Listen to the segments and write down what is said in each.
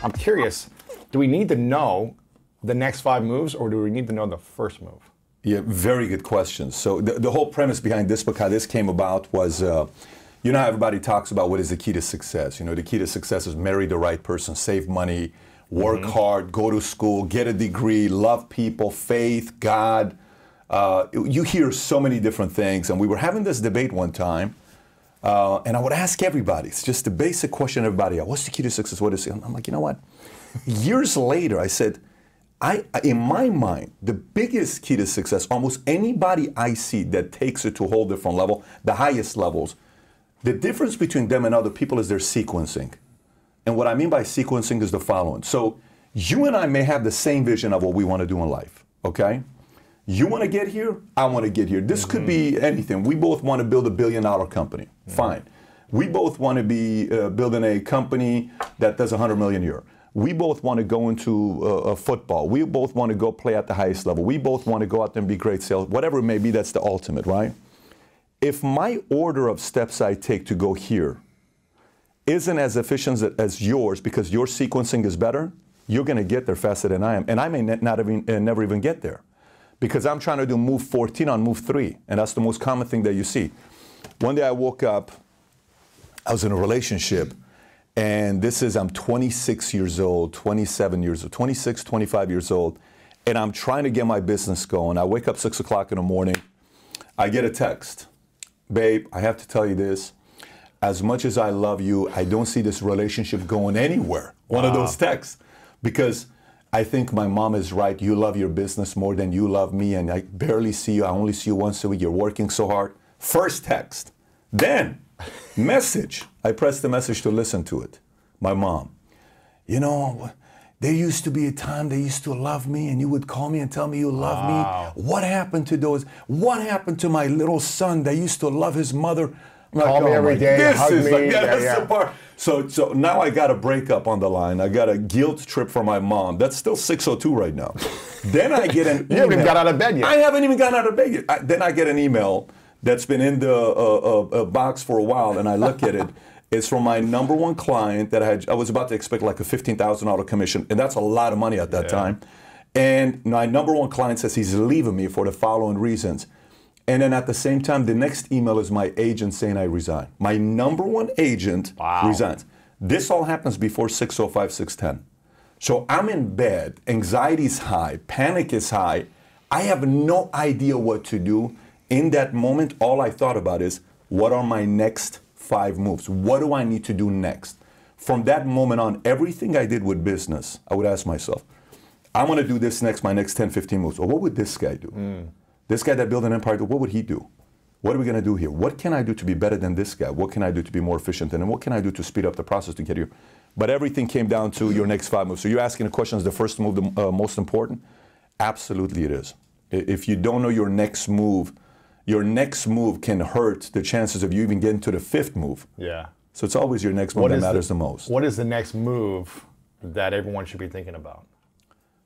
I'm curious, do we need to know the next 5 moves, or do we need to know the first move? Yeah, very good question. So the whole premise behind this book, how this came about was, you know how everybody talks about what is the key to success. You know, the key to success is marry the right person, save money, work hard, go to school, get a degree, love people, faith, God. You hear so many different things. And we were having this debate one time, and I would ask everybody, it's just the basic question everybody, what's the key to success? What is it? I'm like, you know what? Years later, I said, in my mind, the biggest key to success, almost anybody I see that takes it to a whole different level, the highest levels, the difference between them and other people is their sequencing. And what I mean by sequencing is the following. So you and I may have the same vision of what we want to do in life, okay? You want to get here, I want to get here. This could be anything. We both want to build a $1 billion company. Fine. We both want to be building a company that does 100 million a year. We both want to go into football. We both want to go play at the highest level. We both want to go out there and be great sales. Whatever it may be, that's the ultimate, right? If my order of steps I take to go here isn't as efficient as yours because your sequencing is better, you're going to get there faster than I am. And I may never even get there because I'm trying to do move 14 on move 3. And that's the most common thing that you see. One day I woke up, I was in a relationship, and I'm 26 years old, 27 years old, 26, 25 years old, and I'm trying to get my business going. I wake up 6 o'clock in the morning. I get a text. Babe, I have to tell you this. As much as I love you, I don't see this relationship going anywhere. One of those texts. Because I think my mom is right. You love your business more than you love me, and I barely see you. I only see you once a week. You're working so hard. First text. Then, message. I pressed the message to listen to it. My mom. You know, there used to be a time they used to love me, and you would call me and tell me you love me. What happened to those? What happened to my little son that used to love his mother? Like, call me every day, hug me. Like, that's the part. So now I got a breakup on the line. I got a guilt trip from my mom. That's still 6:02 right now. Then I get an email. You haven't even got out of bed yet. I haven't even gotten out of bed yet. Then I get an email that's been in the box for a while, and I look at it. It's from my #1 client that I was about to expect like a $15,000 commission, and that's a lot of money at that time. And my #1 client says he's leaving me for the following reasons. And then at the same time, the next email is my agent saying I resign. My #1 agent resigns. This all happens before 6:05, 6:10. So I'm in bed, anxiety's high, panic is high. I have no idea what to do. In that moment, all I thought about is, what are my next 5 moves? What do I need to do next? From that moment on, everything I did with business, I would ask myself, I'm going to do this next, my next 10, 15 moves. Or what would this guy do? This guy that built an empire, what would he do? What are we going to do here? What can I do to be better than this guy? What can I do to be more efficient? And what can I do to speed up the process to get here? But everything came down to your next 5 moves. So you're asking the question, is the first move the most important? Absolutely it is. If you don't know your next move can hurt the chances of you even getting to the 5th move. Yeah. So it's always your next move that matters the most. What is the next move that everyone should be thinking about?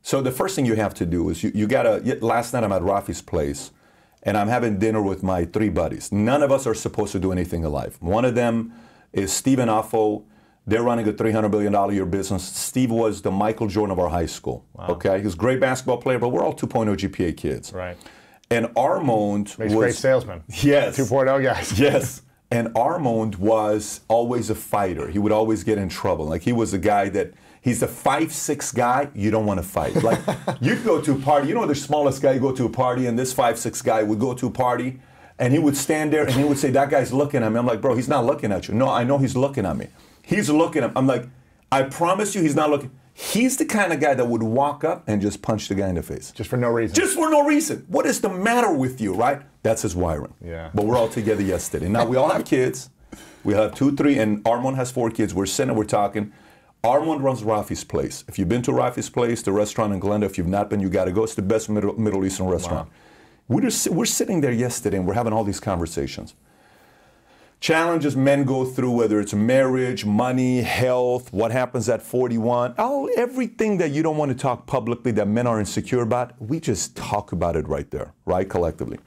So the first thing you have to do is you gotta, last night I'm at Rafi's place and I'm having dinner with my 3 buddies. None of us are supposed to do anything in life. One of them is Steve and Affo. They're running a $300 billion a year business. Steve was the Michael Jordan of our high school. Wow. Okay, he's a great basketball player, but we're all 2.0 GPA kids. Right. And Armand was great salesman. Yes. 2.0 guys. Yes. And Armand was always a fighter. He would always get in trouble. Like he was a guy that, he's a 5'6" guy, you don't want to fight. Like you'd go to a party, you know the smallest guy, you go to a party and this 5'6" guy would go to a party and he would stand there and he would say, that guy's looking at me. I'm like, bro, he's not looking at you. No, I know he's looking at me. He's looking at me. I'm like, I promise you he's not looking. He's the kind of guy that would walk up and just punch the guy in the face. Just for no reason. Just for no reason. What is the matter with you, right? That's his wiring. Yeah. But we're all together yesterday. Now we all have kids. We have 2, 3, and Armand has 4 kids. We're sitting, we're talking. Armand runs Rafi's place. If you've been to Rafi's place, the restaurant in Glendale, if you've not been, you got to go. It's the best Middle Eastern restaurant. Wow. We're sitting there yesterday and we're having all these conversations. Challenges men go through, whether it's marriage, money, health, what happens at 41, everything that you don't want to talk publicly that men are insecure about, we just talk about it right there, right, collectively.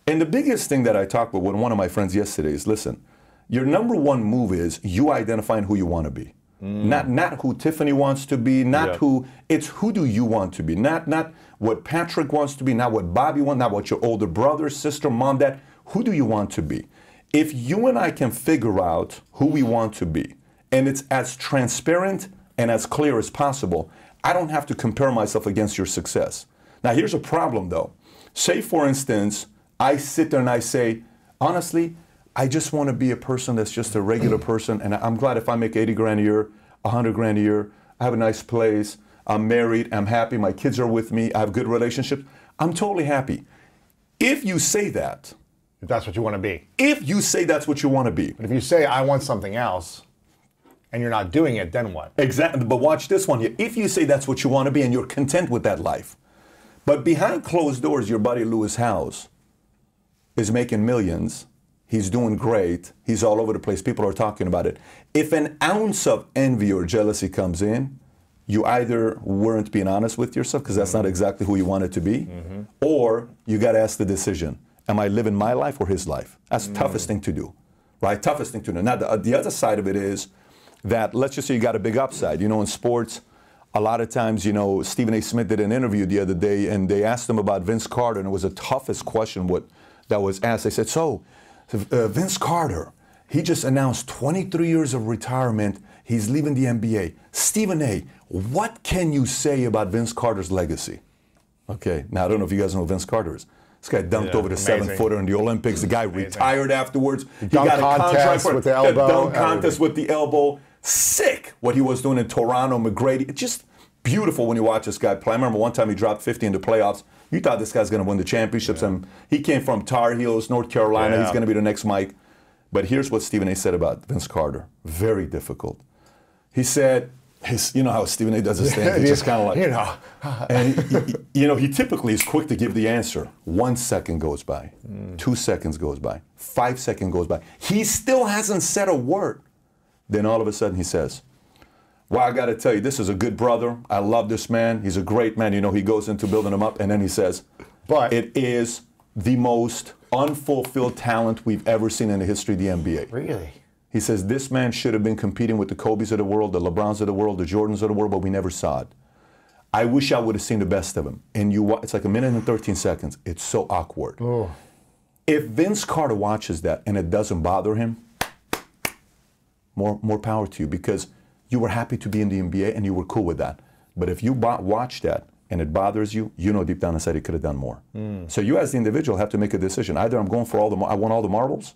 And the biggest thing that I talked with one of my friends yesterday is, listen, your #1 move is you identifying who you want to be. Not who Tiffany wants to be, not who, it's who do you want to be. Not what Patrick wants to be, not what Bobby wants, not what your older brother, sister, mom, dad. Who do you want to be? If you and I can figure out who we want to be, and it's as transparent and as clear as possible, I don't have to compare myself against your success. Now here's a problem though. Say for instance, I sit there and I say, honestly, I just want to be a person that's just a regular person, and I'm glad if I make 80 grand a year, 100 grand a year, I have a nice place, I'm married, I'm happy, my kids are with me, I have good relationships, I'm totally happy. If you say that, if that's what you want to be. If you say that's what you want to be. But if you say, I want something else, and you're not doing it, then what? Exactly, but watch this one here. If you say that's what you want to be and you're content with that life, but behind closed doors, your buddy Lewis Howes is making millions, he's doing great, he's all over the place, people are talking about it. If an ounce of envy or jealousy comes in, you either weren't being honest with yourself, because that's not exactly who you wanted to be, or you got to ask the decision. Am I living my life or his life? That's the toughest thing to do, right? Toughest thing to do. Now, the other side of it is that, let's just say you got a big upside. You know, in sports, a lot of times, you know, Stephen A. Smith did an interview the other day, and they asked him about Vince Carter, and it was the toughest question that was asked. They said, so, Vince Carter, he just announced 23 years of retirement. He's leaving the NBA. Stephen A., what can you say about Vince Carter's legacy? Okay, now I don't know if you guys know who Vince Carter is. This guy dunked over the 7-footer in the Olympics. The guy retired afterwards. He got a contract for with the elbow. Dunk contest with the elbow. Sick what he was doing in Toronto, McGrady. It's just beautiful when you watch this guy play. I remember one time he dropped 50 in the playoffs. You thought this guy's going to win the championships. And he came from Tar Heels, North Carolina. He's going to be the next Mike. But here's what Stephen A. said about Vince Carter. Very difficult. He said, you know how Stephen A. does his thing? He's just kind of like, you know. And he typically is quick to give the answer. 1 second goes by, 2 seconds goes by, 5 seconds goes by. He still hasn't said a word. Then all of a sudden he says, well, I got to tell you, this is a good brother. I love this man. He's a great man. You know, he goes into building him up, and then he says, but it is the most unfulfilled talent we've ever seen in the history of the NBA. Really? He says, this man should have been competing with the Kobe's of the world, the LeBrons of the world, the Jordans of the world, but we never saw it. I wish I would have seen the best of him. And it's like 1 minute and 13 seconds. It's so awkward. Oh. If Vince Carter watches that and it doesn't bother him, more power to you, because you were happy to be in the NBA and you were cool with that. But if you watch that and it bothers you, you know deep down inside he could have done more. So you as the individual have to make a decision. Either I'm going for I want all the marbles,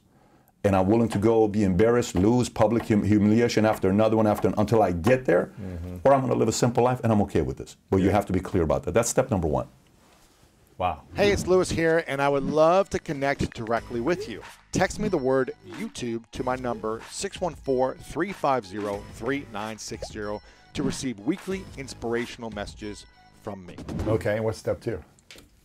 and I'm willing to go be embarrassed, lose, public humiliation after another one until I get there, or I'm going to live a simple life and I'm okay with this. But you have to be clear about that. That's step number one. Wow. Hey, it's Lewis here, and I would love to connect directly with you. Text me the word YouTube to my number 614-350-3960 to receive weekly inspirational messages from me. Okay, and what's step two?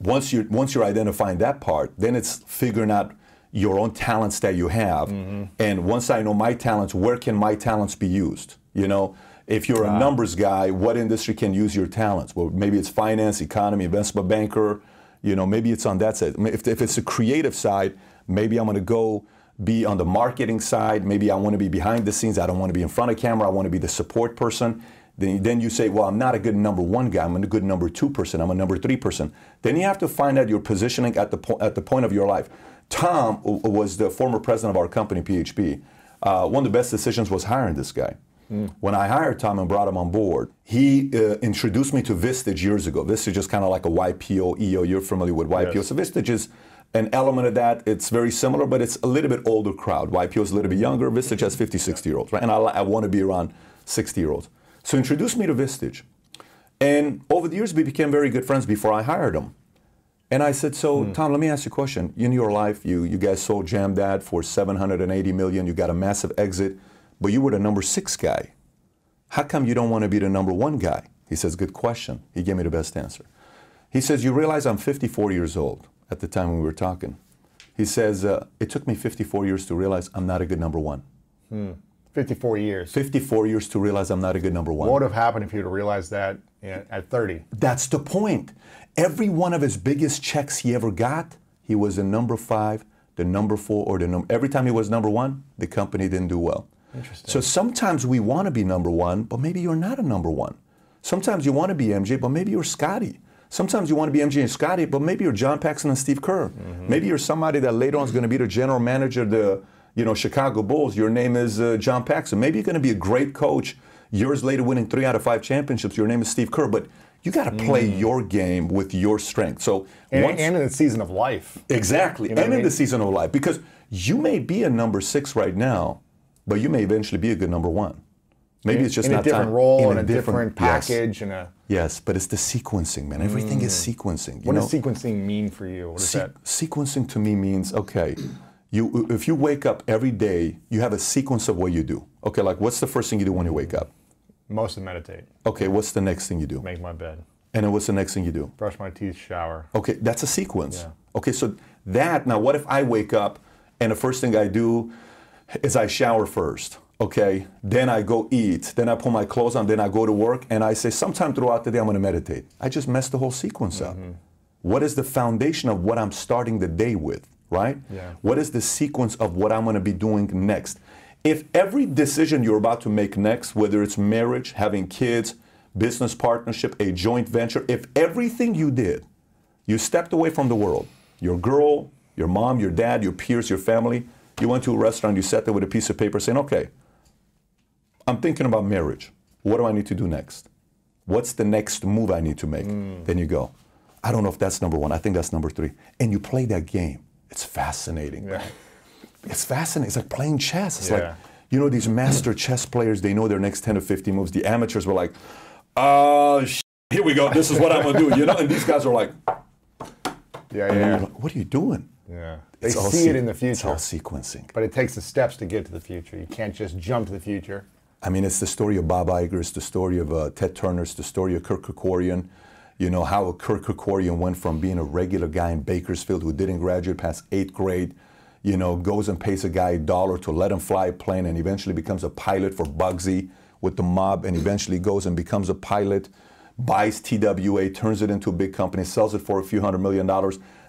Once you're identifying that part, then it's figuring out your own talents that you have. And once I know my talents, where can my talents be used? You know, if you're a numbers guy, what industry can use your talents? Well, maybe it's finance, economy, investment banker. You know, maybe it's on that side. If it's a creative side, maybe I'm going to go be on the marketing side. Maybe I want to be behind the scenes. I don't want to be in front of camera. I want to be the support person. Then you say, well, I'm not a good number one guy. I'm a good number two person. I'm a number three person. Then you have to find out your positioning at the point of your life. Tom was the former president of our company, PHP. One of the best decisions was hiring this guy. When I hired Tom and brought him on board, he introduced me to Vistage years ago. Vistage is kind of like a YPO, EO. You're familiar with YPO. Yes. So Vistage is an element of that. It's very similar, but it's a little bit older crowd. YPO is a little bit younger. Vistage has 50, 60-year-olds, right? And I want to be around 60-year-olds. So introduced me to Vistage. And over the years, we became very good friends before I hired him. And I said, so Tom, let me ask you a question. In your life, you guys sold JamDad for $780 million. You got a massive exit, but you were the number 6 guy. How come you don't want to be the number 1 guy? He says, good question. He gave me the best answer. He says, you realize I'm 54 years old at the time when we were talking. He says, it took me 54 years to realize I'm not a good number 1. 54 years. 54 years to realize I'm not a good number 1. What would have happened if you would have realized that at 30? That's the point. Every one of his biggest checks he ever got, he was the number 5, the number 4, or the number. Every time he was number 1, the company didn't do well. Interesting. So sometimes we want to be number one, but maybe you're not a number one. Sometimes you want to be MJ, but maybe you're Scotty. Sometimes you want to be MJ and Scotty, but maybe you're John Paxson and Steve Kerr. Maybe you're somebody that later on is going to be the general manager of the Chicago Bulls. Your name is John Paxson. Maybe you're going to be a great coach. Years later winning 3 out of 5 championships. Your name is Steve Kerr. But you got to play your game with your strength. So and in the season of life. Exactly. You know and in I mean? the season of life. Because you may be a number 6 right now, but you may eventually be a good number 1. Maybe it's just in not a different time. role, in a different package, Yes, but it's the sequencing, man. Everything is sequencing. What does sequencing mean for you? What is that? Sequencing to me means, okay, if you wake up every day, you have a sequence of what you do. Okay, like what's the first thing you do when you wake up? Mostly meditate. Okay, what's the next thing you do? Make my bed. And then what's the next thing you do? Brush my teeth, shower. Okay, that's a sequence. Yeah. Okay, so now what if I wake up and the first thing I do is I shower first? Okay, then I go eat, then I put my clothes on, then I go to work, and I say sometime throughout the day I'm going to meditate. I just messed the whole sequence up. What is the foundation of what I'm starting the day with, right? Yeah. What is the sequence of what I'm going to be doing next? If every decision you're about to make next, whether it's marriage, having kids, business partnership, a joint venture, if everything you did, you stepped away from the world, your girl, your mom, your dad, your peers, your family, you went to a restaurant, you sat there with a piece of paper saying, okay, I'm thinking about marriage. What do I need to do next? What's the next move I need to make? Then you go, I don't know if that's number 1. I think that's number 3. And you play that game. It's fascinating. Yeah. It's fascinating. It's like playing chess. It's Yeah. like, these master chess players, they know their next 10 to 15 moves. The amateurs were like, here we go. This is what I'm going to do. And these guys are like, Yeah. like, what are you doing? Yeah. They see it in the future. It's all sequencing. But it takes the steps to get to the future. You can't just jump to the future. I mean, it's the story of Bob Iger, it's the story of Ted Turner, it's the story of Kirk Kerkorian. How Kirk Kerkorian went from being a regular guy in Bakersfield who didn't graduate past 8th grade, goes and pays a guy $1 to let him fly a plane and eventually becomes a pilot for Bugsy with the mob and eventually goes and becomes a pilot, buys TWA, turns it into a big company, sells it for a few $100 million,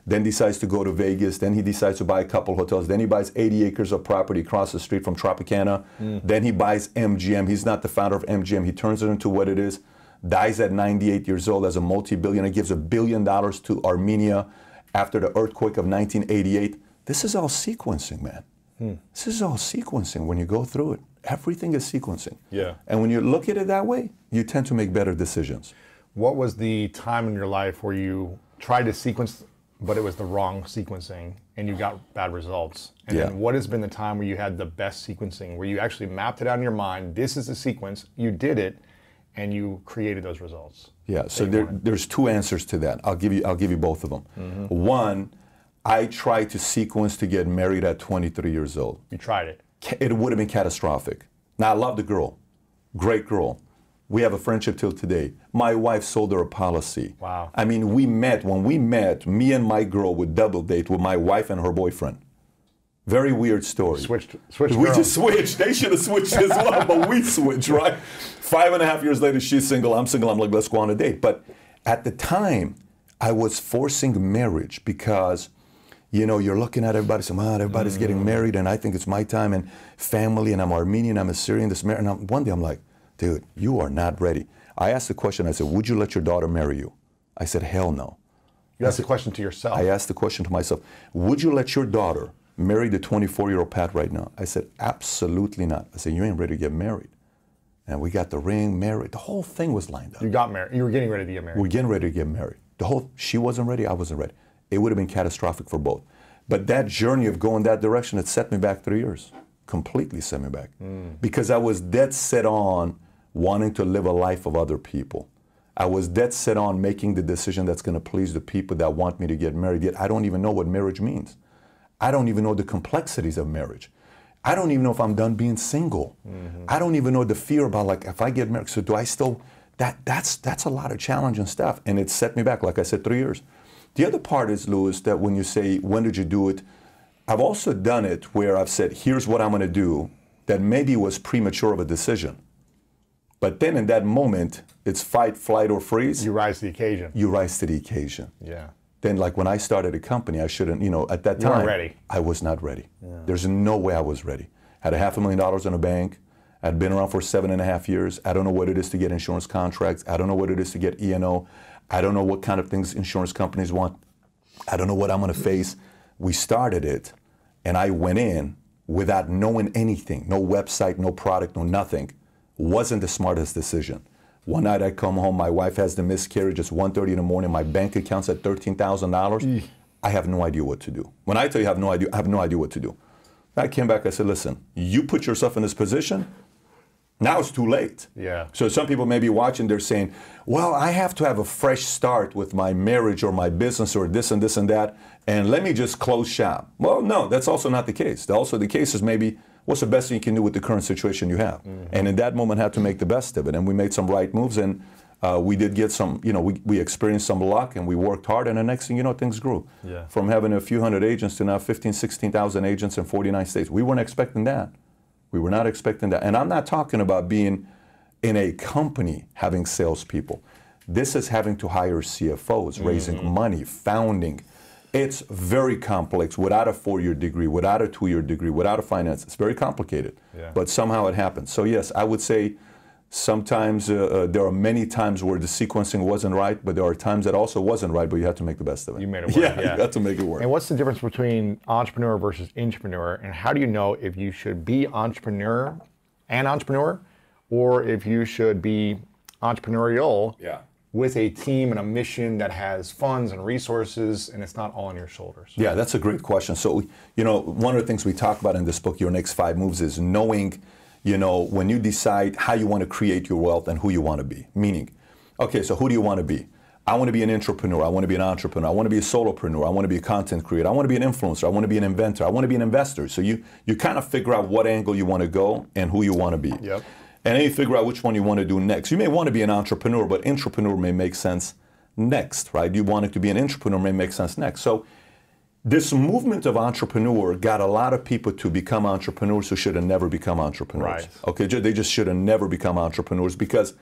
then decides to go to Vegas, then he decides to buy a couple hotels, then he buys 80 acres of property across the street from Tropicana, then he buys MGM. He's not the founder of MGM. He turns it into what it is, dies at 98 years old as a multi-billionaire, gives $1 billion to Armenia after the earthquake of 1988. This is all sequencing, man. This is all sequencing when you go through it. Everything is sequencing. Yeah. And when you look at it that way, you tend to make better decisions. What was the time in your life where you tried to sequence, but it was the wrong sequencing and you got bad results? And then what has been the time where you had the best sequencing, where you actually mapped it out in your mind, this is the sequence, you did it, and you created those results? Yeah, so there's 2 answers to that. I'll give you both of them. One, I tried to sequence to get married at 23 years old. You tried it. It would have been catastrophic. Now, I love the girl. Great girl. We have a friendship till today. My wife sold her a policy. Wow. I mean, when we met, me and my girl would double date with my wife and her boyfriend. Very weird story. Switched We girls. just switched. They should have switched as well, but we switched, right? 5.5 years later, she's single, I'm single. I'm like, let's go on a date. But at the time, I was forcing marriage because, you're looking at everybody saying, everybody's getting married, and I think it's my time, and family, and I'm Armenian, I'm Assyrian, this marriage. And one day I'm like, dude, you are not ready. I asked the question, I said, would you let your daughter marry you? I said, hell no. You asked the question to yourself. I asked the question to myself, would you let your daughter marry the 24-year-old Pat right now? I said, absolutely not. I said, you ain't ready to get married. And we got the ring, married. The whole thing was lined up. You got married. You were getting ready to get married. We're getting ready to get married. She wasn't ready, I wasn't ready. It would have been catastrophic for both. But that journey of going that direction, it set me back 3 years. Completely set me back. Because I was dead set on wanting to live a life of other people. I was dead set on making the decision that's going to please the people that want me to get married. Yet I don't even know what marriage means. I don't even know the complexities of marriage. I don't even know if I'm done being single. I don't even know the fear about, like, if I get married, so do I still, that's a lot of challenge and stuff. And it set me back, like I said, 3 years. The other part is, Louis, that when you say, when did you do it? I've also done it where I've said, here's what I'm going to do, that maybe was premature of a decision. But then in that moment, it's fight, flight, or freeze. You rise to the occasion. You rise to the occasion. Yeah. Then, like when I started a company, I shouldn't, at that time, weren't ready. I was not ready. Yeah. There's no way I was ready. had $500,000 in a bank. I'd been around for 7.5 years. I don't know what it is to get insurance contracts. I don't know what it is to get E&O. I don't know what kind of things insurance companies want. I don't know what I'm going to face. We started it, and I went in without knowing anything. No website, no product, no nothing. Wasn't the smartest decision. One night I come home, my wife has the miscarriage. It's 1:30 in the morning. My bank account's at $13,000. I have no idea what to do. When I tell you I have no idea what to do. I came back, I said, listen, you put yourself in this position, now it's too late. Yeah. So some people may be watching, they're saying, well, I have to have a fresh start with my marriage or my business or this and this and that, and let me just close shop. Well, no, that's also not the case. Also the case is maybe, what's the best thing you can do with the current situation you have? And in that moment, had to make the best of it. And we made some right moves, and we did get some, we experienced some luck, and we worked hard, and the next thing you know, things grew. Yeah. From having a few hundred agents to now 15, 16,000 agents in 49 states. We weren't expecting that. We were not expecting that. And I'm not talking about being in a company having salespeople. This is having to hire CFOs, raising money, founding. It's very complex without a 4-year degree, without a 2-year degree, without a finance. It's very complicated. Yeah. But somehow it happens. So yes, I would say sometimes there are many times where the sequencing wasn't right, but there are times that also wasn't right, but you have to make the best of it. You made it work. Yeah, you have to make it work. And what's the difference between entrepreneur versus intrapreneur? And how do you know if you should be entrepreneur, or if you should be entrepreneurial with a team and a mission that has funds and resources, and it's not all on your shoulders? Yeah, that's a great question. So, one of the things we talk about in this book, Your Next 5 Moves, is knowing when you decide how you want to create your wealth and who you want to be. Meaning, okay, so who do you want to be? I want to be an intrapreneur. I want to be an entrepreneur. I want to be a solopreneur. I want to be a content creator. I want to be an influencer. I want to be an inventor. I want to be an investor. So you kind of figure out what angle you want to go and who you want to be. Yep. And then you figure out which one you want to do next. You may want to be an entrepreneur, but intrapreneur may make sense next, right? You want it to be an intrapreneur may make sense next. So this movement of entrepreneur got a lot of people to become entrepreneurs who should have never become entrepreneurs. Right. Okay, they just should have never become entrepreneurs because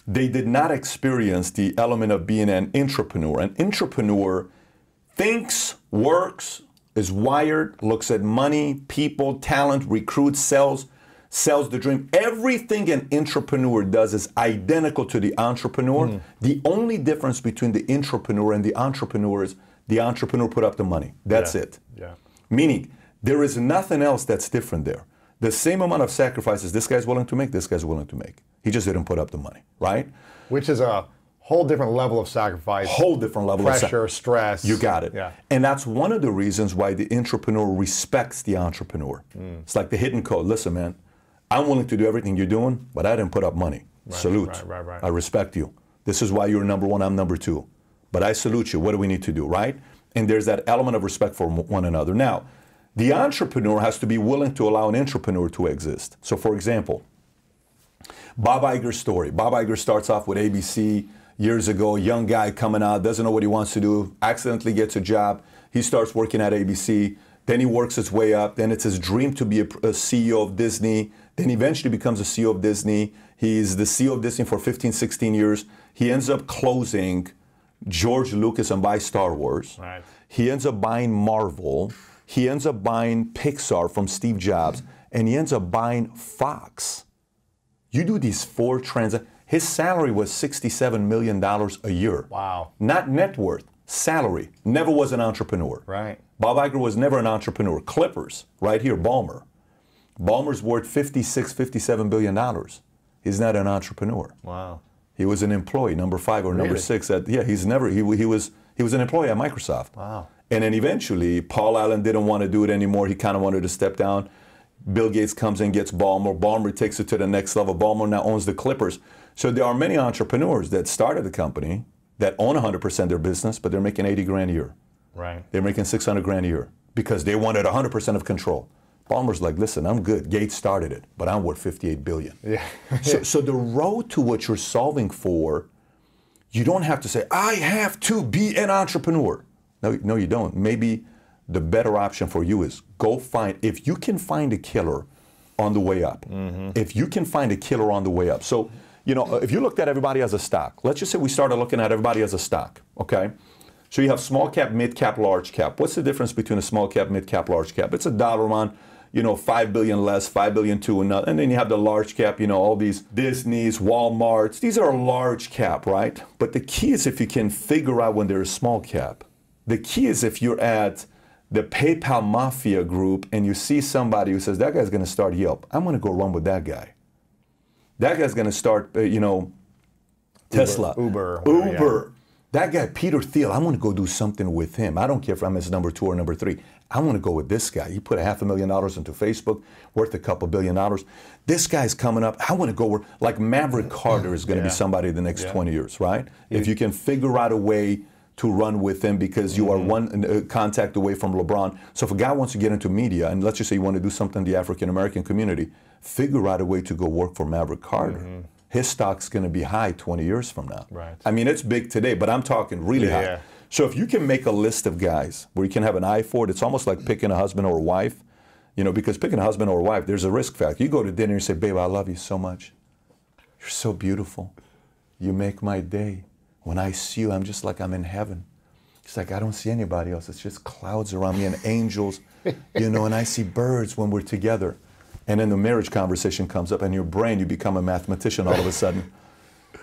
they did not experience the element of being an intrapreneur. An intrapreneur thinks, works, is wired, looks at money, people, talent, recruits, sells the dream. Everything an intrapreneur does is identical to the entrepreneur. The only difference between the intrapreneur and the entrepreneur is the entrepreneur put up the money. That's it. Yeah. Meaning, there is nothing else that's different there. The same amount of sacrifices this guy's willing to make, this guy's willing to make. He just didn't put up the money, right? Which is a whole different level of sacrifice. Whole different level of pressure, stress. You got it. Yeah. And that's one of the reasons why the intrapreneur respects the entrepreneur. It's like the hidden code. Listen, man, I'm willing to do everything you're doing, but I didn't put up money. Salute. Right. I respect you. This is why you're number one, I'm number two. But I salute you. What do we need to do, right? And there's that element of respect for one another. Now, the entrepreneur has to be willing to allow an intrapreneur to exist. So, for example, Bob Iger's story. Bob Iger starts off with ABC years ago, young guy coming out, doesn't know what he wants to do, accidentally gets a job. He starts working at ABC. Then he works his way up. Then it's his dream to be a CEO of Disney. Then eventually becomes a CEO of Disney. He's the CEO of Disney for 15, 16 years. He ends up closing George Lucas and buys Star Wars. Right. He ends up buying Marvel. He ends up buying Pixar from Steve Jobs. And he ends up buying Fox. You do these 4 transactions. His salary was $67 million a year. Wow. Not net worth, salary. Never was an entrepreneur. Right. Bob Iger was never an entrepreneur. Clippers, right here, Ballmer. Ballmer's worth $57 billion. He's not an entrepreneur. Wow. He was an employee, number 5 or number Really? 6. He was an employee at Microsoft. Wow. And then eventually, Paul Allen didn't want to do it anymore. He kind of wanted to step down. Bill Gates comes in, gets Ballmer. Ballmer takes it to the next level. Ballmer now owns the Clippers. So there are many entrepreneurs that started the company that own 100% of their business, but they're making $80,000 a year. Right. They're making $600,000 a year because they wanted 100% of control. Ballmer's like, listen, I'm good. Gates started it, but I'm worth $58 billion. Yeah. So the road to what you're solving for, you don't have to say, I have to be an entrepreneur. No, you don't. Maybe the better option for you is go find, if you can find a killer on the way up, if you can find a killer on the way up. So, if you looked at everybody as a stock, let's just say we started looking at everybody as a stock, okay? So you have small cap, mid cap, large cap. What's the difference between a small cap, mid cap, large cap? It's a dollar amount. you know, 5 billion less, 5 billion to another. And then you have the large cap, you know, all these Disneys, Walmarts. These are large cap, right? But the key is if you can figure out when they're a small cap. The key is if you're at the PayPal Mafia group and you see somebody who says, that guy's going to start Yelp. I'm going to go run with that guy. That guy's going to start, you know, Tesla. Uber. Yeah. That guy, Peter Thiel, I want to go do something with him. I don't care if I'm his number 2 or number 3. I want to go with this guy. He put $500,000 into Facebook, worth a couple $2 billion. This guy's coming up. I want to go where, like Maverick Carter is going to be somebody the next 20 years, right? If you can figure out a way to run with him because you are one contact away from LeBron. So if a guy wants to get into media, and let's just say you want to do something in the African-American community, figure out a way to go work for Maverick Carter. His stock's going to be high 20 years from now. Right. I mean, it's big today, but I'm talking really high. Yeah. So if you can make a list of guys where you can have an eye for it, it's almost like picking a husband or a wife, you know, because picking a husband or a wife, there's a risk factor. You go to dinner and you say, babe, I love you so much. You're so beautiful. You make my day. When I see you, I'm just like I'm in heaven. It's like I don't see anybody else. It's just clouds around me and angels, you know, and I see birds when we're together. And then the marriage conversation comes up and your brain, you become a mathematician all of a sudden.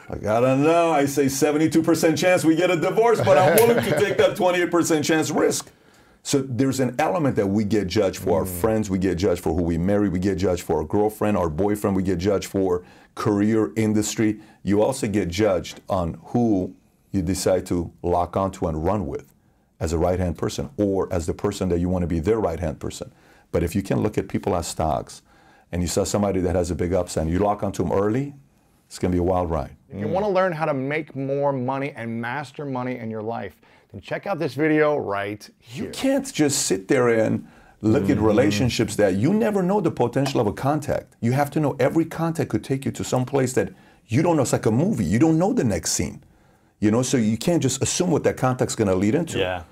Like, I don't know, I say 72% chance we get a divorce, but I'm willing to take that 28% chance risk. So there's an element that we get judged for our friends, we get judged for who we marry, we get judged for our girlfriend, our boyfriend, we get judged for career, industry. You also get judged on who you decide to lock onto and run with as a right-hand person or as the person that you want to be their right-hand person. But if you can look at people as stocks, and you saw somebody that has a big upside, and you lock onto them early, it's going to be a wild ride. If you want to learn how to make more money and master money in your life, then check out this video right here. You can't just sit there and look at relationships that you never know the potential of a contact. You have to know every contact could take you to some place that you don't know. It's like a movie. You don't know the next scene. You know, so you can't just assume what that contact's going to lead into. Yeah.